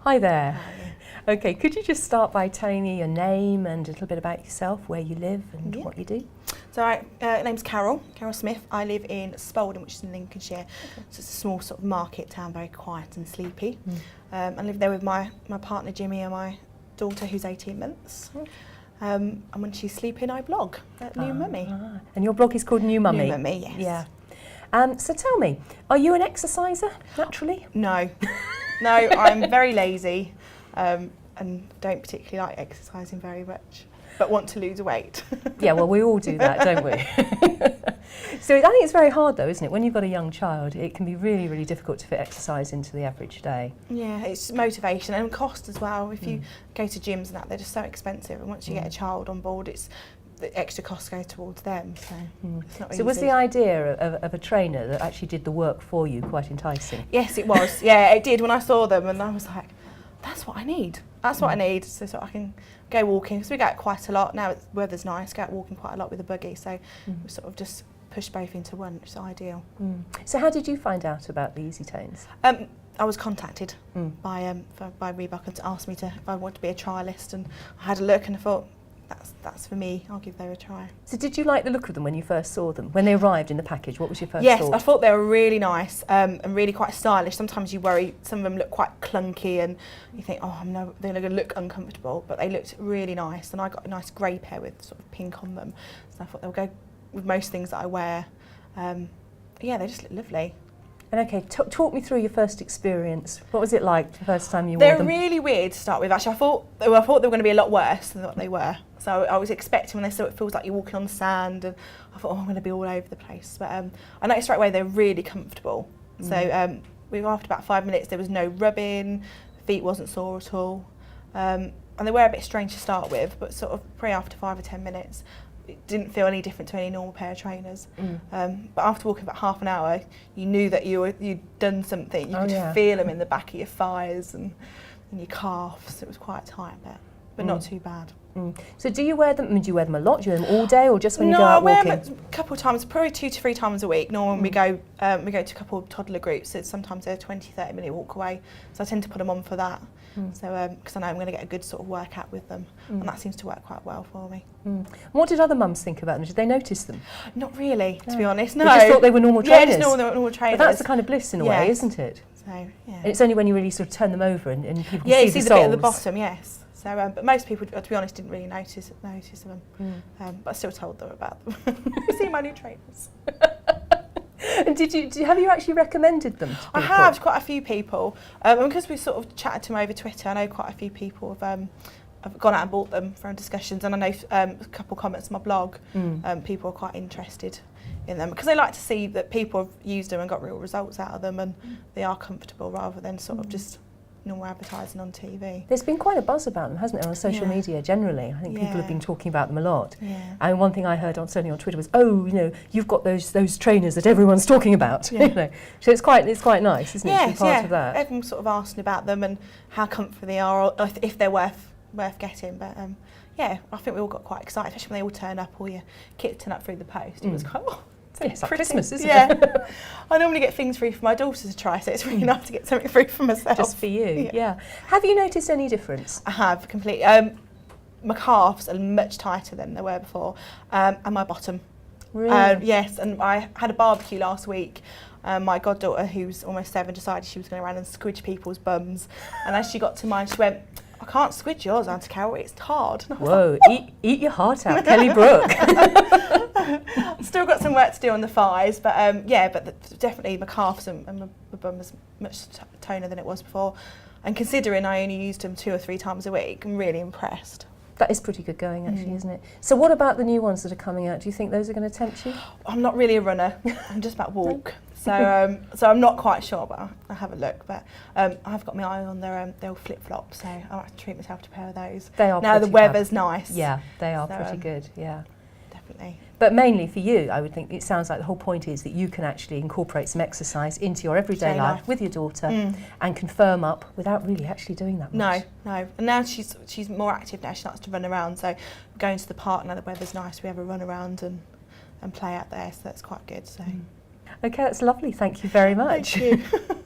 Hi there. Okay, could you just start by telling me your name and a little bit about yourself, where you live and what you do? So my name's Carol Smith. I live in Spalding, which is in Lincolnshire. So it's a small sort of market town, very quiet and sleepy. I live there with my partner Jimmy and my daughter who's 18 months. And when she's sleeping I blog at New Mummy. And your blog is called New Mummy? New Mummy, yes. Yeah. So tell me, are you an exerciser naturally? No. No, I'm very lazy and don't particularly like exercising very much, but want to lose weight. Yeah, well, we all do that, don't we? So I think it's very hard though, isn't it? When you've got a young child, it can be really, really difficult to fit exercise into the average day. Yeah, it's motivation and cost as well. If you go to gyms and that, they're just so expensive, and once you get a child on board, the extra costs go towards them, so it's not easy. So was the idea of a trainer that actually did the work for you quite enticing? Yes, it was. Yeah, it did when I saw them, and I was like, that's what I need. That's what I need, so I can go walking. Because we go out quite a lot. Now the weather's nice, go out walking quite a lot with a buggy, so we sort of just push both into one, which is ideal. So how did you find out about the Easy Tones? I was contacted by Reebok and asked me if I wanted to be a trialist, and I had a look and I thought, that's for me, I'll give them a try. So did you like the look of them when you first saw them? When they arrived in the package, what was your first thought? Yes, I thought they were really nice and really quite stylish. Sometimes you worry, some of them look quite clunky and you think, oh no, they're going to look uncomfortable, but they looked really nice, and I got a nice grey pair with sort of pink on them, so I thought they'll go with most things that I wear. Yeah, they just look lovely. And okay, talk me through your first experience. What was it like the first time you wore them? They're really weird to start with. Actually, I thought they were going to be a lot worse than what they were. So I was expecting, when they saw it feels like you're walking on the sand, and I thought, oh, I'm going to be all over the place. But I noticed right away they're really comfortable. So after about 5 minutes, there was no rubbing, feet wasn't sore at all. And they were a bit strange to start with, but sort of probably after 5 or 10 minutes, it didn't feel any different to any normal pair of trainers. But after walking about half an hour, you knew that you'd done something. You could feel them in the back of your thighs and your calves. It was quite tight, but not too bad. So do you wear them? Do you wear them a lot? Do you wear them all day, or just when you go out walking? No, I wear them a couple of times, probably 2 to 3 times a week. Normally we go to a couple of toddler groups, so sometimes they're a 20-30 minute walk away, so I tend to put them on for that. So because I know I'm going to get a good sort of workout with them, and that seems to work quite well for me. What did other mums think about them? Did they notice them? Not really, to be honest. No, they just thought they were normal trainers. Yeah, just normal trainers. But that's the kind of bliss in a way, isn't it? So yeah. And it's only when you really sort of turn them over and people can see the soles. Yeah, you see the bit at the bottom, yes. So, but most people, to be honest, didn't really notice them. But I still told them about them. You see my new trainers. And have you actually recommended them to people? I have, to quite a few people. And because we sort of chatted to them over Twitter, I know quite a few people have gone out and bought them from discussions, and I know a couple of comments on my blog, people are quite interested in them because they like to see that people have used them and got real results out of them, and they are comfortable rather than sort of just normal advertising on TV. There's been quite a buzz about them, hasn't there, on social media generally. I think people have been talking about them a lot. And one thing I heard certainly on Twitter was, oh, you've got those trainers that everyone's talking about. So it's quite nice, isn't it, to be part of that? Everyone's sort of asking about them and how comfortable they are, or if they're worth getting. But yeah, I think we all got quite excited, especially when they all turn up, all your kit turn up through the post. It was quite, it's like Christmas, isn't it? I normally get things free for my daughter to try, so it's really nice to get something free for myself. Just for you, yeah. Have you noticed any difference? I have, completely. My calves are much tighter than they were before, and my bottom. Really? Yes, and I had a barbecue last week. My goddaughter, who's almost 7, decided she was going around and squidge people's bums, and as she got to mine, she went, I can't squidge yours, Auntie Carol, it's hard. Whoa, eat your heart out, Kelly Brook. Still got some work to do on the thighs, but definitely my calves and my bum is much toner than it was before. And considering I only used them 2 or 3 times a week, I'm really impressed. That is pretty good going, actually, isn't it? So what about the new ones that are coming out? Do you think those are going to tempt you? I'm not really a runner. I'm just about walk. So I'm not quite sure, but I'll have a look. But I've got my eye on their old flip-flops, so I'll have to treat myself to a pair of those. They are now the weather's nice. Yeah, they are pretty good, yeah. Definitely. But mainly for you, I would think it sounds like the whole point is that you can actually incorporate some exercise into your everyday life with your daughter and can firm up without really actually doing that much. No. And now she's more active now. She starts to run around. So going to the park now the weather's nice, we have a run around and play out there. So that's quite good. So. Okay, that's lovely. Thank you very much. Thank you.